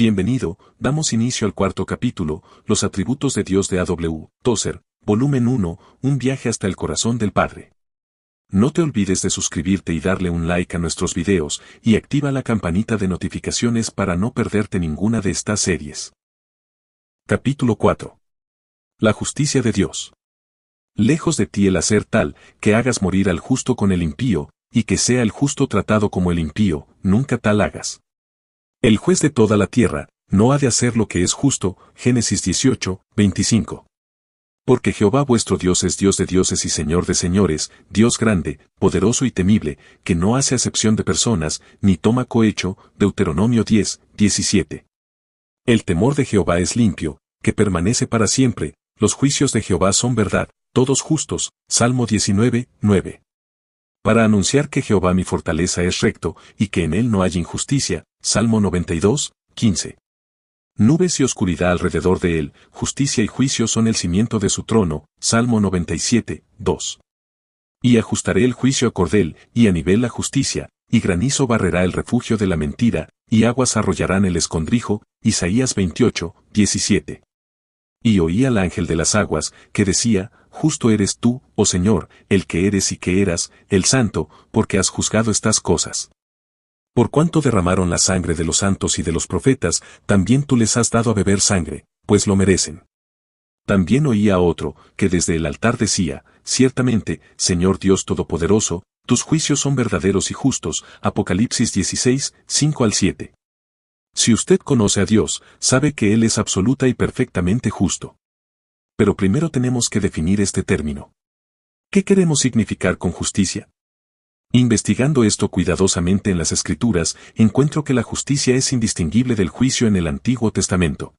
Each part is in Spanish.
Bienvenido, damos inicio al cuarto capítulo, Los atributos de Dios de A.W. Tozer, volumen 1, un viaje hasta el corazón del Padre. No te olvides de suscribirte y darle un like a nuestros videos, y activa la campanita de notificaciones para no perderte ninguna de estas series. Capítulo 4. La justicia de Dios. Lejos de ti el hacer tal, que hagas morir al justo con el impío, y que sea el justo tratado como el impío, nunca tal hagas. El juez de toda la tierra, no ha de hacer lo que es justo, Génesis 18, 25. Porque Jehová vuestro Dios es Dios de dioses y Señor de señores, Dios grande, poderoso y temible, que no hace acepción de personas, ni toma cohecho, Deuteronomio 10, 17. El temor de Jehová es limpio, que permanece para siempre, los juicios de Jehová son verdad, todos justos, Salmo 19, 9. Para anunciar que Jehová mi fortaleza es recto, y que en él no hay injusticia, Salmo 92, 15. Nubes y oscuridad alrededor de él, justicia y juicio son el cimiento de su trono, Salmo 97, 2. Y ajustaré el juicio a cordel, y a nivel la justicia, y granizo barrerá el refugio de la mentira, y aguas arrollarán el escondrijo, Isaías 28, 17. Y oí al ángel de las aguas, que decía, justo eres tú, oh Señor, el que eres y que eras, el santo, porque has juzgado estas cosas. Por cuanto derramaron la sangre de los santos y de los profetas, también tú les has dado a beber sangre, pues lo merecen. También oí a otro, que desde el altar decía, ciertamente, Señor Dios Todopoderoso, tus juicios son verdaderos y justos, Apocalipsis 16, 5 al 7. Si usted conoce a Dios, sabe que Él es absoluta y perfectamente justo. Pero primero tenemos que definir este término. ¿Qué queremos significar con justicia? Investigando esto cuidadosamente en las Escrituras, encuentro que la justicia es indistinguible del juicio en el Antiguo Testamento.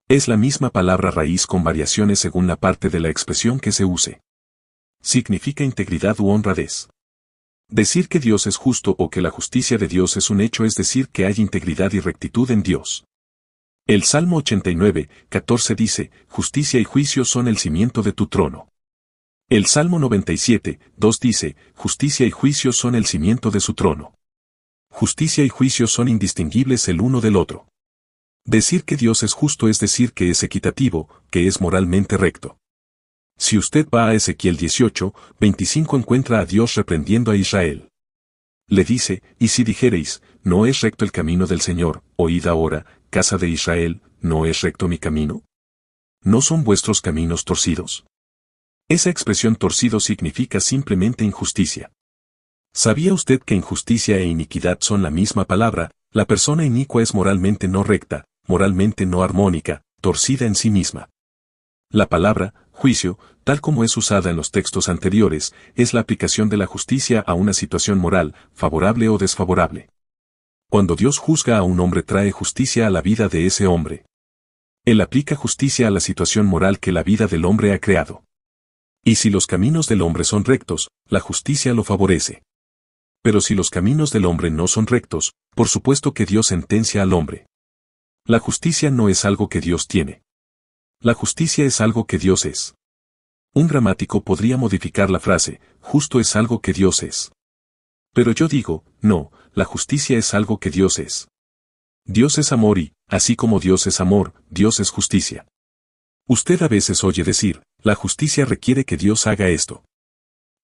Es la misma palabra raíz con variaciones según la parte de la expresión que se use. Significa integridad u honradez. Decir que Dios es justo o que la justicia de Dios es un hecho es decir que hay integridad y rectitud en Dios. El Salmo 89, 14 dice, justicia y juicio son el cimiento de tu trono. El Salmo 97, 2 dice, justicia y juicio son el cimiento de su trono. Justicia y juicio son indistinguibles el uno del otro. Decir que Dios es justo es decir que es equitativo, que es moralmente recto. Si usted va a Ezequiel 18, 25 encuentra a Dios reprendiendo a Israel. Le dice, y si dijereis, no es recto el camino del Señor, oíd ahora, casa de Israel, ¿no es recto mi camino? ¿No son vuestros caminos torcidos? Esa expresión torcido significa simplemente injusticia. ¿Sabía usted que injusticia e iniquidad son la misma palabra? La persona inicua es moralmente no recta, moralmente no armónica, torcida en sí misma. La palabra, juicio, tal como es usada en los textos anteriores, es la aplicación de la justicia a una situación moral, favorable o desfavorable. Cuando Dios juzga a un hombre trae justicia a la vida de ese hombre. Él aplica justicia a la situación moral que la vida del hombre ha creado. Y si los caminos del hombre son rectos, la justicia lo favorece. Pero si los caminos del hombre no son rectos, por supuesto que Dios sentencia al hombre. La justicia no es algo que Dios tiene. La justicia es algo que Dios es. Un gramático podría modificar la frase, justo es algo que Dios es. Pero yo digo, no, la justicia es algo que Dios es. Dios es amor y, así como Dios es amor, Dios es justicia. Usted a veces oye decir, la justicia requiere que Dios haga esto.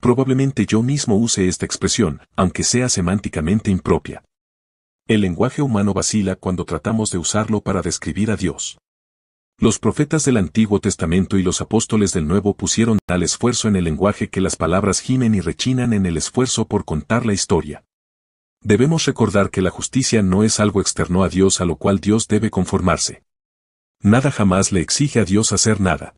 Probablemente yo mismo use esta expresión, aunque sea semánticamente impropia. El lenguaje humano vacila cuando tratamos de usarlo para describir a Dios. Los profetas del Antiguo Testamento y los apóstoles del Nuevo pusieron tal esfuerzo en el lenguaje que las palabras gimen y rechinan en el esfuerzo por contar la historia. Debemos recordar que la justicia no es algo externo a Dios a lo cual Dios debe conformarse. Nada jamás le exige a Dios hacer nada.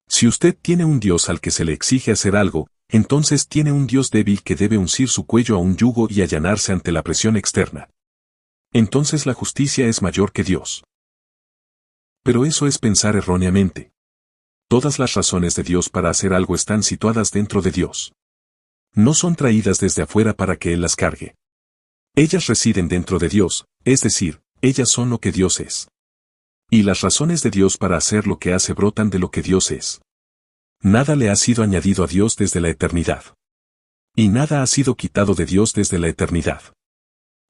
Si usted tiene un Dios al que se le exige hacer algo, entonces tiene un Dios débil que debe uncir su cuello a un yugo y allanarse ante la presión externa. Entonces la justicia es mayor que Dios. Pero eso es pensar erróneamente. Todas las razones de Dios para hacer algo están situadas dentro de Dios. No son traídas desde afuera para que Él las cargue. Ellas residen dentro de Dios, es decir, ellas son lo que Dios es. Y las razones de Dios para hacer lo que hace brotan de lo que Dios es. Nada le ha sido añadido a Dios desde la eternidad. Y nada ha sido quitado de Dios desde la eternidad.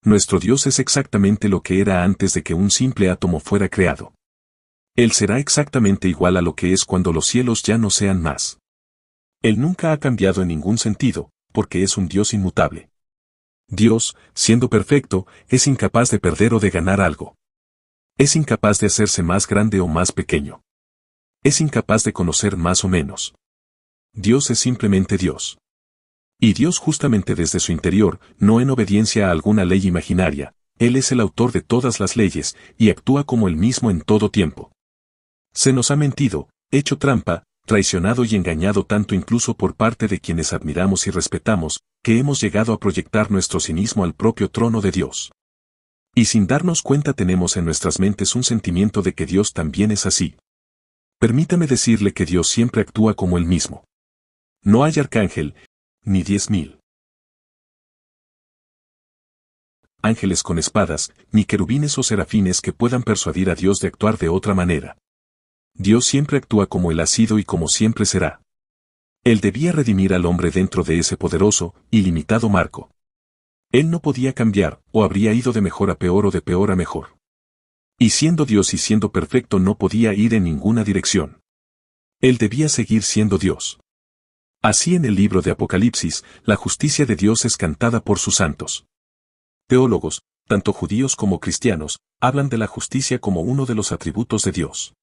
Nuestro Dios es exactamente lo que era antes de que un simple átomo fuera creado. Él será exactamente igual a lo que es cuando los cielos ya no sean más. Él nunca ha cambiado en ningún sentido, porque es un Dios inmutable. Dios, siendo perfecto, es incapaz de perder o de ganar algo. Es incapaz de hacerse más grande o más pequeño. Es incapaz de conocer más o menos. Dios es simplemente Dios. Y Dios justamente desde su interior, no en obediencia a alguna ley imaginaria, Él es el autor de todas las leyes, y actúa como Él mismo en todo tiempo. Se nos ha mentido, hecho trampa, traicionado y engañado tanto incluso por parte de quienes admiramos y respetamos, que hemos llegado a proyectar nuestro cinismo al propio trono de Dios. Y sin darnos cuenta tenemos en nuestras mentes un sentimiento de que Dios también es así. Permítame decirle que Dios siempre actúa como Él mismo. No hay arcángel, ni 10.000 ángeles con espadas, ni querubines o serafines que puedan persuadir a Dios de actuar de otra manera. Dios siempre actúa como Él ha sido y como siempre será. Él debía redimir al hombre dentro de ese poderoso, ilimitado marco. Él no podía cambiar, o habría ido de mejor a peor o de peor a mejor. Y siendo Dios y siendo perfecto no podía ir en ninguna dirección. Él debía seguir siendo Dios. Así en el libro de Apocalipsis, la justicia de Dios es cantada por sus santos. Teólogos, tanto judíos como cristianos, hablan de la justicia como uno de los atributos de Dios.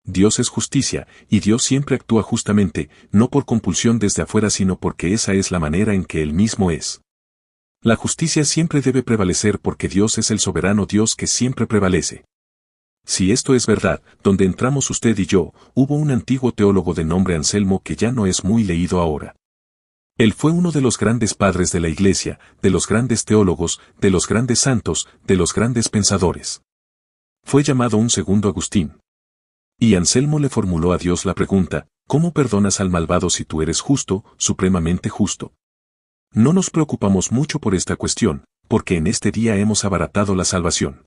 Dios es justicia, y Dios siempre actúa justamente, no por compulsión desde afuera sino porque esa es la manera en que Él mismo es. La justicia siempre debe prevalecer porque Dios es el soberano Dios que siempre prevalece. Si esto es verdad, donde entramos usted y yo, hubo un antiguo teólogo de nombre Anselmo que ya no es muy leído ahora. Él fue uno de los grandes padres de la Iglesia, de los grandes teólogos, de los grandes santos, de los grandes pensadores. Fue llamado un segundo Agustín. Y Anselmo le formuló a Dios la pregunta, ¿cómo perdonas al malvado si tú eres justo, supremamente justo? No nos preocupamos mucho por esta cuestión, porque en este día hemos abaratado la salvación.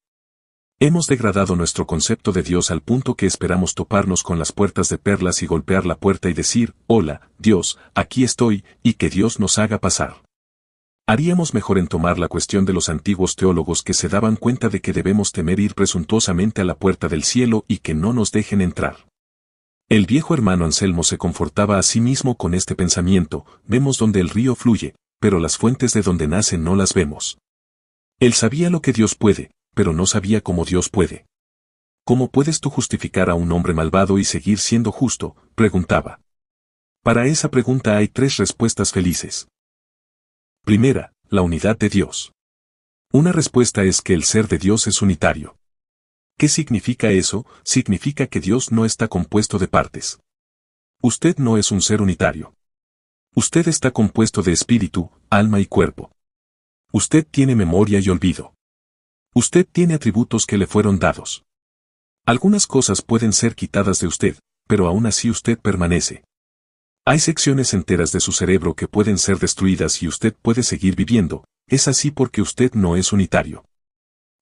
Hemos degradado nuestro concepto de Dios al punto que esperamos toparnos con las puertas de perlas y golpear la puerta y decir, hola, Dios, aquí estoy, y que Dios nos haga pasar. Haríamos mejor en tomar la cuestión de los antiguos teólogos que se daban cuenta de que debemos temer ir presuntuosamente a la puerta del cielo y que no nos dejen entrar. El viejo hermano Anselmo se confortaba a sí mismo con este pensamiento, vemos donde el río fluye, pero las fuentes de donde nace no las vemos. Él sabía lo que Dios puede, pero no sabía cómo Dios puede. ¿Cómo puedes tú justificar a un hombre malvado y seguir siendo justo?, preguntaba. Para esa pregunta hay 3 respuestas felices. Primera, la unidad de Dios. Una respuesta es que el ser de Dios es unitario. ¿Qué significa eso? Significa que Dios no está compuesto de partes. Usted no es un ser unitario. Usted está compuesto de espíritu, alma y cuerpo. Usted tiene memoria y olvido. Usted tiene atributos que le fueron dados. Algunas cosas pueden ser quitadas de usted, pero aún así usted permanece. Hay secciones enteras de su cerebro que pueden ser destruidas y usted puede seguir viviendo, es así porque usted no es unitario.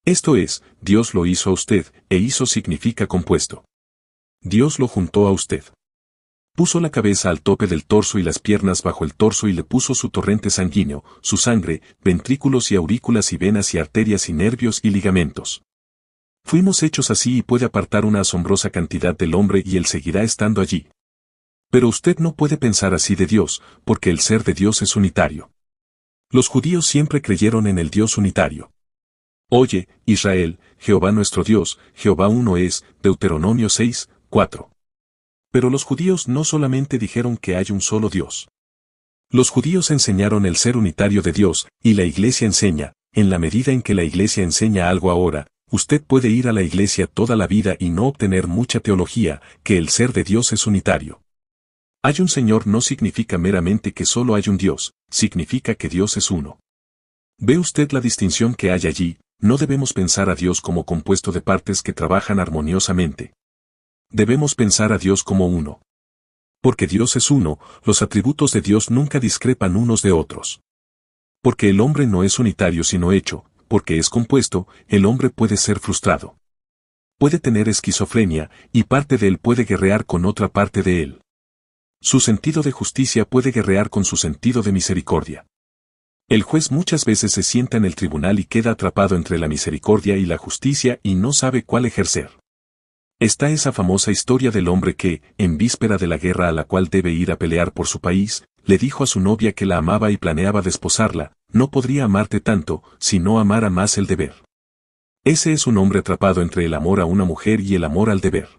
Esto es, Dios lo hizo a usted, e hizo significa compuesto. Dios lo juntó a usted. Puso la cabeza al tope del torso y las piernas bajo el torso y le puso su torrente sanguíneo, su sangre, ventrículos y aurículas y venas y arterias y nervios y ligamentos. Fuimos hechos así y puede apartar una asombrosa cantidad del hombre y él seguirá estando allí. Pero usted no puede pensar así de Dios, porque el ser de Dios es unitario. Los judíos siempre creyeron en el Dios unitario. Oye, Israel, Jehová nuestro Dios, Jehová uno es, Deuteronomio 6, 4. Pero los judíos no solamente dijeron que hay un solo Dios. Los judíos enseñaron el ser unitario de Dios, y la Iglesia enseña, en la medida en que la Iglesia enseña algo ahora, usted puede ir a la Iglesia toda la vida y no obtener mucha teología, que el ser de Dios es unitario. Hay un Señor no significa meramente que solo hay un Dios, significa que Dios es uno. ¿Ve usted la distinción que hay allí? No debemos pensar a Dios como compuesto de partes que trabajan armoniosamente. Debemos pensar a Dios como uno. Porque Dios es uno, los atributos de Dios nunca discrepan unos de otros. Porque el hombre no es unitario sino hecho, porque es compuesto, el hombre puede ser frustrado. Puede tener esquizofrenia, y parte de él puede guerrear con otra parte de él. Su sentido de justicia puede guerrear con su sentido de misericordia. El juez muchas veces se sienta en el tribunal y queda atrapado entre la misericordia y la justicia y no sabe cuál ejercer. Está esa famosa historia del hombre que, en víspera de la guerra a la cual debe ir a pelear por su país, le dijo a su novia que la amaba y planeaba desposarla: no podría amarte tanto, si no amara más el deber. Ese es un hombre atrapado entre el amor a una mujer y el amor al deber.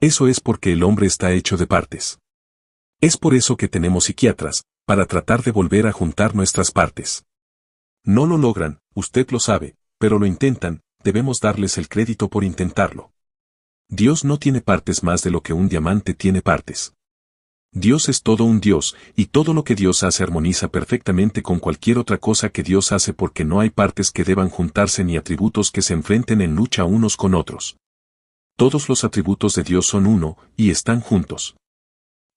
Eso es porque el hombre está hecho de partes. Es por eso que tenemos psiquiatras, para tratar de volver a juntar nuestras partes. No lo logran, usted lo sabe, pero lo intentan, debemos darles el crédito por intentarlo. Dios no tiene partes más de lo que un diamante tiene partes. Dios es todo un Dios, y todo lo que Dios hace armoniza perfectamente con cualquier otra cosa que Dios hace, porque no hay partes que deban juntarse ni atributos que se enfrenten en lucha unos con otros. Todos los atributos de Dios son uno, y están juntos.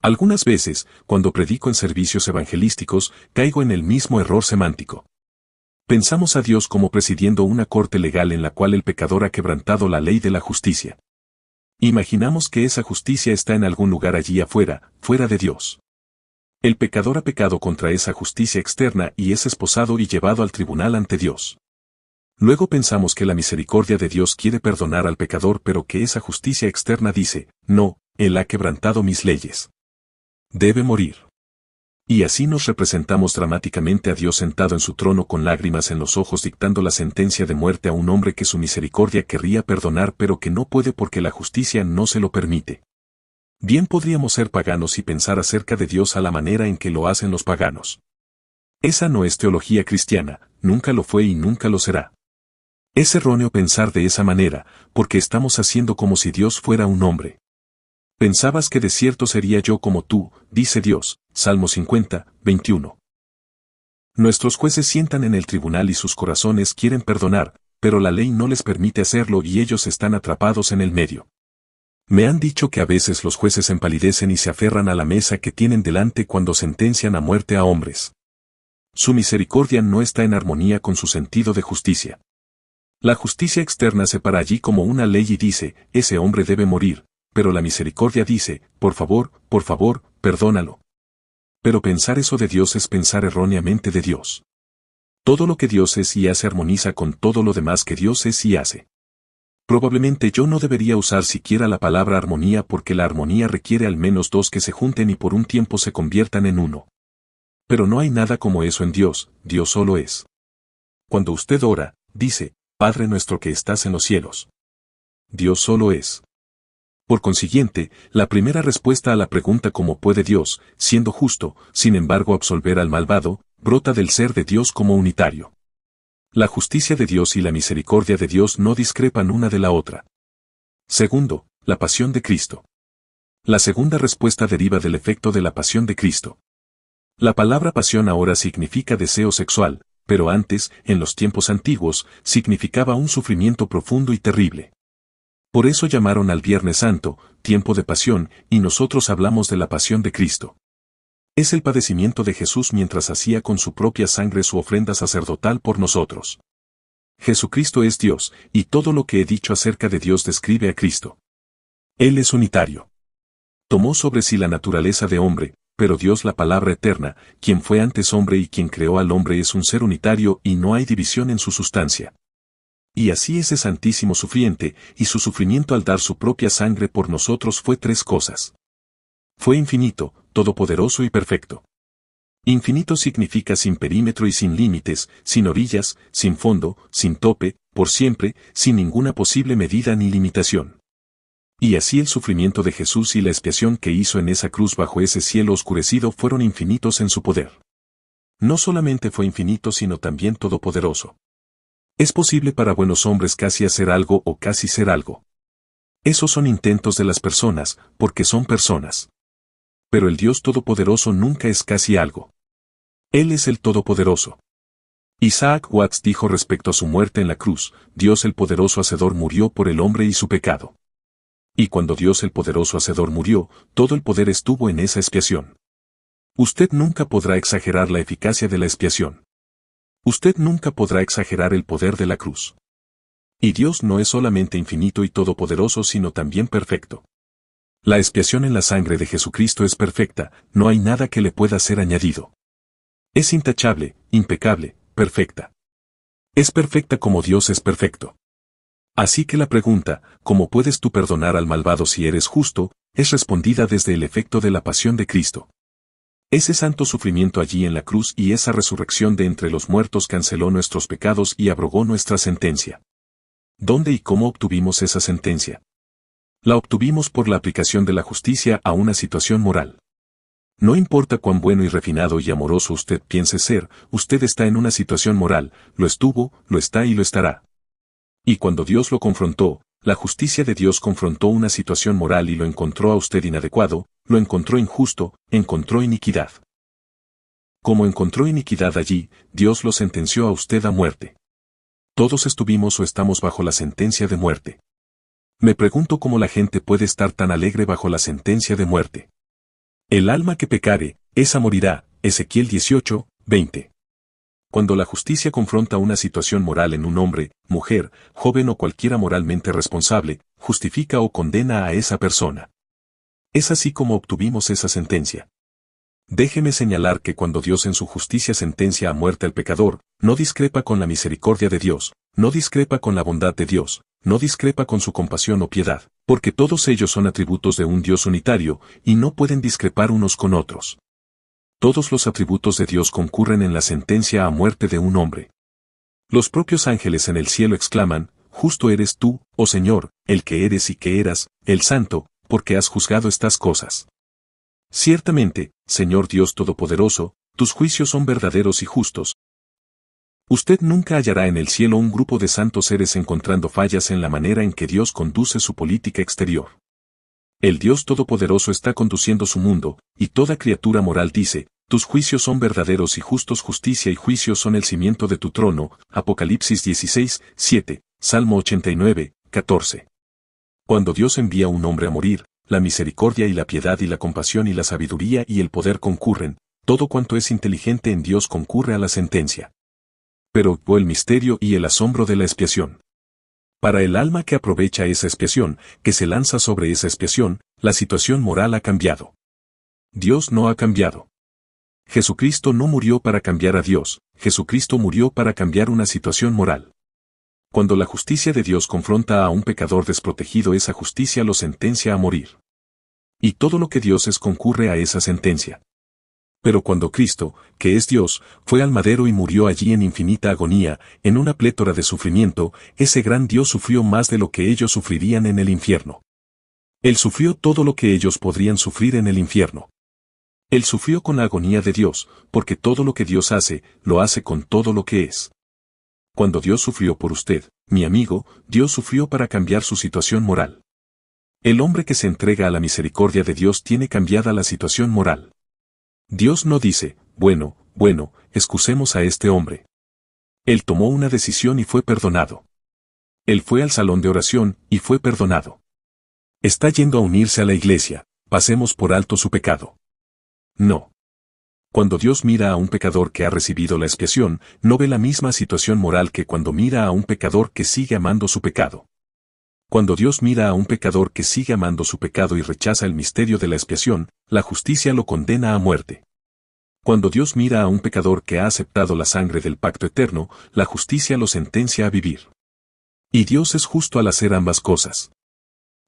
Algunas veces, cuando predico en servicios evangelísticos, caigo en el mismo error semántico. Pensamos a Dios como presidiendo una corte legal en la cual el pecador ha quebrantado la ley de la justicia. Imaginamos que esa justicia está en algún lugar allí afuera, fuera de Dios. El pecador ha pecado contra esa justicia externa y es esposado y llevado al tribunal ante Dios. Luego pensamos que la misericordia de Dios quiere perdonar al pecador, pero que esa justicia externa dice: no, Él ha quebrantado mis leyes. Debe morir. Y así nos representamos dramáticamente a Dios sentado en su trono con lágrimas en los ojos dictando la sentencia de muerte a un hombre que su misericordia querría perdonar pero que no puede porque la justicia no se lo permite. Bien podríamos ser paganos y pensar acerca de Dios a la manera en que lo hacen los paganos. Esa no es teología cristiana, nunca lo fue y nunca lo será. Es erróneo pensar de esa manera, porque estamos haciendo como si Dios fuera un hombre. Pensabas que de cierto sería yo como tú, dice Dios, Salmo 50, 21. Nuestros jueces sientan en el tribunal y sus corazones quieren perdonar, pero la ley no les permite hacerlo y ellos están atrapados en el medio. Me han dicho que a veces los jueces empalidecen y se aferran a la mesa que tienen delante cuando sentencian a muerte a hombres. Su misericordia no está en armonía con su sentido de justicia. La justicia externa se para allí como una ley y dice: ese hombre debe morir. Pero la misericordia dice: por favor, perdónalo. Pero pensar eso de Dios es pensar erróneamente de Dios. Todo lo que Dios es y hace armoniza con todo lo demás que Dios es y hace. Probablemente yo no debería usar siquiera la palabra armonía porque la armonía requiere al menos dos que se junten y por un tiempo se conviertan en uno. Pero no hay nada como eso en Dios, Dios solo es. Cuando usted ora, dice: Padre nuestro que estás en los cielos. Dios solo es. Por consiguiente, la primera respuesta a la pregunta ¿cómo puede Dios, siendo justo, sin embargo absolver al malvado?, brota del ser de Dios como unitario. La justicia de Dios y la misericordia de Dios no discrepan una de la otra. Segundo, la pasión de Cristo. La segunda respuesta deriva del efecto de la pasión de Cristo. La palabra pasión ahora significa deseo sexual, pero antes, en los tiempos antiguos, significaba un sufrimiento profundo y terrible. Por eso llamaron al Viernes Santo, tiempo de pasión, y nosotros hablamos de la pasión de Cristo. Es el padecimiento de Jesús mientras hacía con su propia sangre su ofrenda sacerdotal por nosotros. Jesucristo es Dios, y todo lo que he dicho acerca de Dios describe a Cristo. Él es unitario. Tomó sobre sí la naturaleza de hombre, pero Dios, la palabra eterna, quien fue antes hombre y quien creó al hombre, es un ser unitario y no hay división en su sustancia. Y así ese santísimo sufriente, y su sufrimiento al dar su propia sangre por nosotros fue tres cosas. Fue infinito, todopoderoso y perfecto. Infinito significa sin perímetro y sin límites, sin orillas, sin fondo, sin tope, por siempre, sin ninguna posible medida ni limitación. Y así el sufrimiento de Jesús y la expiación que hizo en esa cruz bajo ese cielo oscurecido fueron infinitos en su poder. No solamente fue infinito sino también todopoderoso. Es posible para buenos hombres casi hacer algo o casi ser algo. Esos son intentos de las personas, porque son personas. Pero el Dios Todopoderoso nunca es casi algo. Él es el Todopoderoso. Isaac Watts dijo respecto a su muerte en la cruz: Dios el poderoso Hacedor murió por el hombre y su pecado. Y cuando Dios el poderoso Hacedor murió, todo el poder estuvo en esa expiación. Usted nunca podrá exagerar la eficacia de la expiación. Usted nunca podrá exagerar el poder de la cruz. Y Dios no es solamente infinito y todopoderoso sino también perfecto. La expiación en la sangre de Jesucristo es perfecta, no hay nada que le pueda ser añadido. Es intachable, impecable, perfecta. Es perfecta como Dios es perfecto. Así que la pregunta, ¿cómo puedes tú perdonar al malvado si eres justo?, es respondida desde el efecto de la pasión de Cristo. Ese santo sufrimiento allí en la cruz y esa resurrección de entre los muertos canceló nuestros pecados y abrogó nuestra sentencia. ¿Dónde y cómo obtuvimos esa sentencia? La obtuvimos por la aplicación de la justicia a una situación moral. No importa cuán bueno y refinado y amoroso usted piense ser, usted está en una situación moral, lo estuvo, lo está y lo estará. Y cuando Dios lo confrontó, la justicia de Dios confrontó una situación moral y lo encontró a usted inadecuado, lo encontró injusto, encontró iniquidad. Como encontró iniquidad allí, Dios lo sentenció a usted a muerte. Todos estuvimos o estamos bajo la sentencia de muerte. Me pregunto cómo la gente puede estar tan alegre bajo la sentencia de muerte. El alma que pecare, esa morirá, Ezequiel 18, 20. Cuando la justicia confronta una situación moral en un hombre, mujer, joven o cualquiera moralmente responsable, justifica o condena a esa persona. Es así como obtuvimos esa sentencia. Déjeme señalar que cuando Dios en su justicia sentencia a muerte al pecador, no discrepa con la misericordia de Dios, no discrepa con la bondad de Dios, no discrepa con su compasión o piedad, porque todos ellos son atributos de un Dios unitario, y no pueden discrepar unos con otros. Todos los atributos de Dios concurren en la sentencia a muerte de un hombre. Los propios ángeles en el cielo exclaman, justo eres tú, oh Señor, el que eres y que eras, el Santo, porque has juzgado estas cosas. Ciertamente, Señor Dios Todopoderoso, tus juicios son verdaderos y justos. Usted nunca hallará en el cielo un grupo de santos seres encontrando fallas en la manera en que Dios conduce su política exterior. El Dios Todopoderoso está conduciendo su mundo, y toda criatura moral dice, tus juicios son verdaderos y justos, justicia y juicio son el cimiento de tu trono, Apocalipsis 16, 7, Salmo 89, 14. Cuando Dios envía a un hombre a morir, la misericordia y la piedad y la compasión y la sabiduría y el poder concurren, todo cuanto es inteligente en Dios concurre a la sentencia. Pero el misterio y el asombro de la expiación. Para el alma que aprovecha esa expiación, que se lanza sobre esa expiación, la situación moral ha cambiado. Dios no ha cambiado. Jesucristo no murió para cambiar a Dios, Jesucristo murió para cambiar una situación moral. Cuando la justicia de Dios confronta a un pecador desprotegido, esa justicia lo sentencia a morir. Y todo lo que Dios es concurre a esa sentencia. Pero cuando Cristo, que es Dios, fue al madero y murió allí en infinita agonía, en una plétora de sufrimiento, ese gran Dios sufrió más de lo que ellos sufrirían en el infierno. Él sufrió todo lo que ellos podrían sufrir en el infierno. Él sufrió con la agonía de Dios, porque todo lo que Dios hace, lo hace con todo lo que es. Cuando Dios sufrió por usted, mi amigo, Dios sufrió para cambiar su situación moral. El hombre que se entrega a la misericordia de Dios tiene cambiada la situación moral. Dios no dice, bueno, excusemos a este hombre. Él tomó una decisión y fue perdonado. Él fue al salón de oración y fue perdonado. Está yendo a unirse a la iglesia, pasemos por alto su pecado. No. Cuando Dios mira a un pecador que ha recibido la expiación, no ve la misma situación moral que cuando mira a un pecador que sigue amando su pecado. Cuando Dios mira a un pecador que sigue amando su pecado y rechaza el misterio de la expiación, la justicia lo condena a muerte. Cuando Dios mira a un pecador que ha aceptado la sangre del pacto eterno, la justicia lo sentencia a vivir. Y Dios es justo al hacer ambas cosas.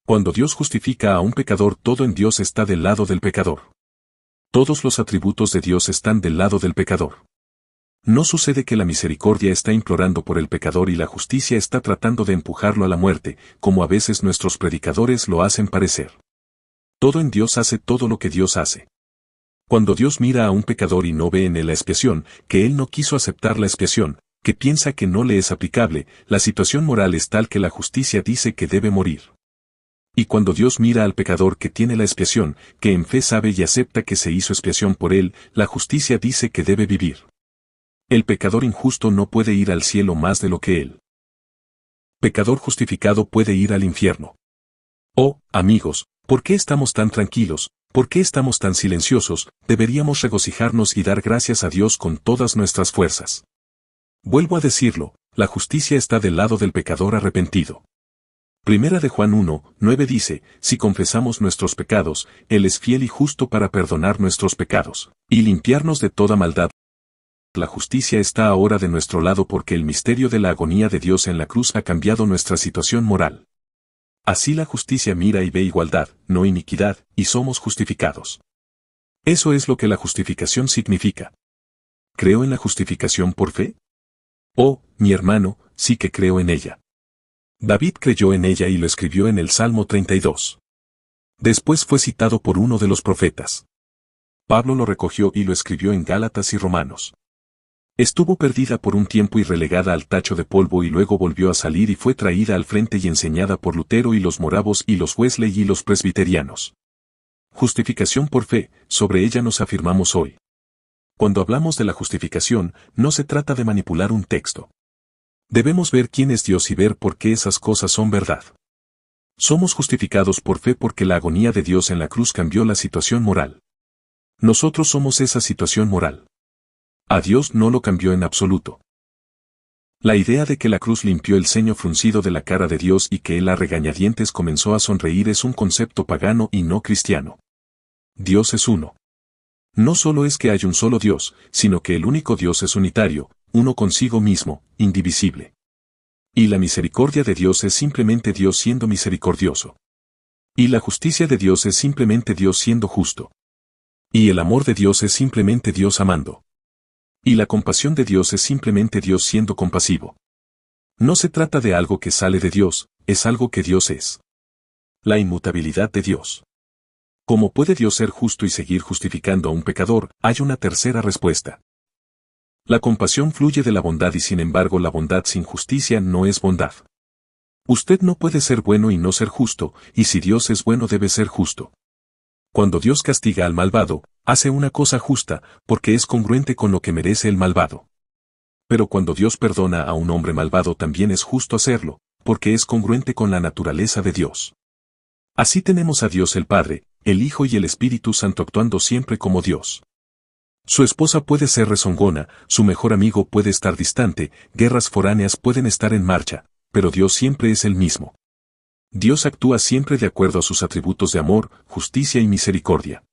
Cuando Dios justifica a un pecador, todo en Dios está del lado del pecador. Todos los atributos de Dios están del lado del pecador. No sucede que la misericordia está implorando por el pecador y la justicia está tratando de empujarlo a la muerte, como a veces nuestros predicadores lo hacen parecer. Todo en Dios hace todo lo que Dios hace. Cuando Dios mira a un pecador y no ve en él la expiación, que él no quiso aceptar la expiación, que piensa que no le es aplicable, la situación moral es tal que la justicia dice que debe morir. Y cuando Dios mira al pecador que tiene la expiación, que en fe sabe y acepta que se hizo expiación por él, la justicia dice que debe vivir. El pecador injusto no puede ir al cielo más de lo que él. Pecador justificado puede ir al infierno. Oh, amigos, ¿por qué estamos tan tranquilos? ¿Por qué estamos tan silenciosos? Deberíamos regocijarnos y dar gracias a Dios con todas nuestras fuerzas. Vuelvo a decirlo, la justicia está del lado del pecador arrepentido. Primera de Juan 1, 9 dice, si confesamos nuestros pecados, Él es fiel y justo para perdonar nuestros pecados, y limpiarnos de toda maldad. La justicia está ahora de nuestro lado porque el misterio de la agonía de Dios en la cruz ha cambiado nuestra situación moral. Así la justicia mira y ve igualdad, no iniquidad, y somos justificados. Eso es lo que la justificación significa. ¿Creo en la justificación por fe? Oh, mi hermano, sí que creo en ella. David creyó en ella y lo escribió en el Salmo 32. Después fue citado por uno de los profetas. Pablo lo recogió y lo escribió en Gálatas y Romanos. Estuvo perdida por un tiempo y relegada al tacho de polvo y luego volvió a salir y fue traída al frente y enseñada por Lutero y los moravos y los Wesley y los presbiterianos. Justificación por fe, sobre ella nos afirmamos hoy. Cuando hablamos de la justificación, no se trata de manipular un texto. Debemos ver quién es Dios y ver por qué esas cosas son verdad. Somos justificados por fe porque la agonía de Dios en la cruz cambió la situación moral. Nosotros somos esa situación moral. A Dios no lo cambió en absoluto. La idea de que la cruz limpió el ceño fruncido de la cara de Dios y que él a regañadientes comenzó a sonreír es un concepto pagano y no cristiano. Dios es uno. No solo es que hay un solo Dios, sino que el único Dios es unitario, uno consigo mismo, indivisible. Y la misericordia de Dios es simplemente Dios siendo misericordioso. Y la justicia de Dios es simplemente Dios siendo justo. Y el amor de Dios es simplemente Dios amando. Y la compasión de Dios es simplemente Dios siendo compasivo. No se trata de algo que sale de Dios, es algo que Dios es. La inmutabilidad de Dios. ¿Cómo puede Dios ser justo y seguir justificando a un pecador? Hay una tercera respuesta. La compasión fluye de la bondad y sin embargo la bondad sin justicia no es bondad. Usted no puede ser bueno y no ser justo, y si Dios es bueno debe ser justo. Cuando Dios castiga al malvado, hace una cosa justa, porque es congruente con lo que merece el malvado. Pero cuando Dios perdona a un hombre malvado también es justo hacerlo, porque es congruente con la naturaleza de Dios. Así tenemos a Dios el Padre, el Hijo y el Espíritu Santo actuando siempre como Dios. Su esposa puede ser rezongona, su mejor amigo puede estar distante, guerras foráneas pueden estar en marcha, pero Dios siempre es el mismo. Dios actúa siempre de acuerdo a sus atributos de amor, justicia y misericordia.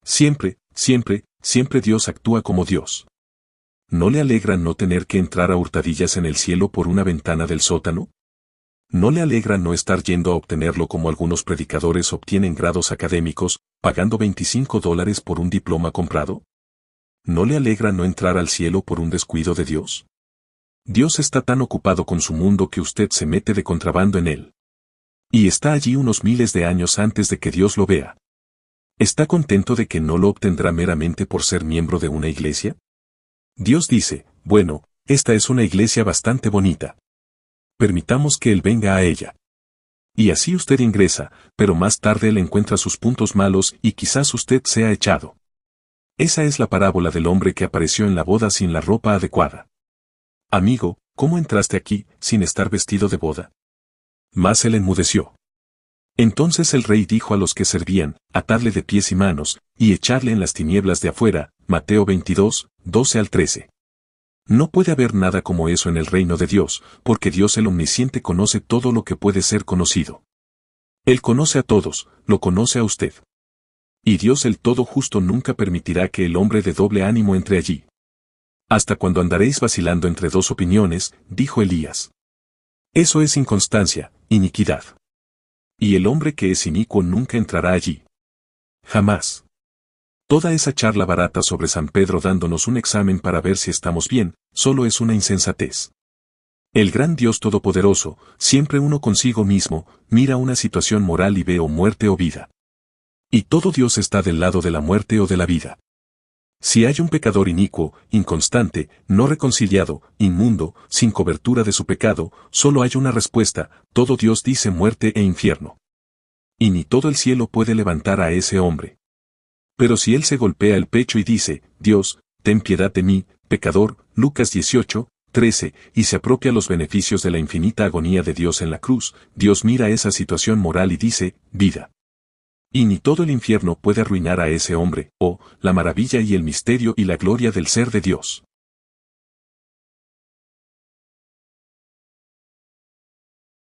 Siempre, siempre, siempre Dios actúa como Dios. ¿No le alegra no tener que entrar a hurtadillas en el cielo por una ventana del sótano? ¿No le alegra no estar yendo a obtenerlo como algunos predicadores obtienen grados académicos, pagando $25 por un diploma comprado? ¿No le alegra no entrar al cielo por un descuido de Dios? Dios está tan ocupado con su mundo que usted se mete de contrabando en él. Y está allí unos miles de años antes de que Dios lo vea. ¿Está contento de que no lo obtendrá meramente por ser miembro de una iglesia? Dios dice, bueno, esta es una iglesia bastante bonita. Permitamos que Él venga a ella. Y así usted ingresa, pero más tarde Él encuentra sus puntos malos y quizás usted sea echado. Esa es la parábola del hombre que apareció en la boda sin la ropa adecuada. Amigo, ¿cómo entraste aquí, sin estar vestido de boda? Mas él enmudeció. Entonces el rey dijo a los que servían, atadle de pies y manos, y echarle en las tinieblas de afuera, Mateo 22, 12 al 13. No puede haber nada como eso en el reino de Dios, porque Dios el Omnisciente conoce todo lo que puede ser conocido. Él conoce a todos, lo conoce a usted. Y Dios el Todo Justo nunca permitirá que el hombre de doble ánimo entre allí. Hasta cuando andaréis vacilando entre dos opiniones, dijo Elías. Eso es inconstancia, iniquidad. Y el hombre que es inicuo nunca entrará allí. Jamás. Toda esa charla barata sobre San Pedro dándonos un examen para ver si estamos bien, solo es una insensatez. El gran Dios Todopoderoso, siempre uno consigo mismo, mira una situación moral y ve o muerte o vida. Y todo Dios está del lado de la muerte o de la vida. Si hay un pecador inicuo, inconstante, no reconciliado, inmundo, sin cobertura de su pecado, solo hay una respuesta, todo Dios dice muerte e infierno. Y ni todo el cielo puede levantar a ese hombre. Pero si él se golpea el pecho y dice, Dios, ten piedad de mí, pecador, Lucas 18, 13, y se apropia los beneficios de la infinita agonía de Dios en la cruz, Dios mira esa situación moral y dice, vida. Y ni todo el infierno puede arruinar a ese hombre, la maravilla y el misterio y la gloria del ser de Dios.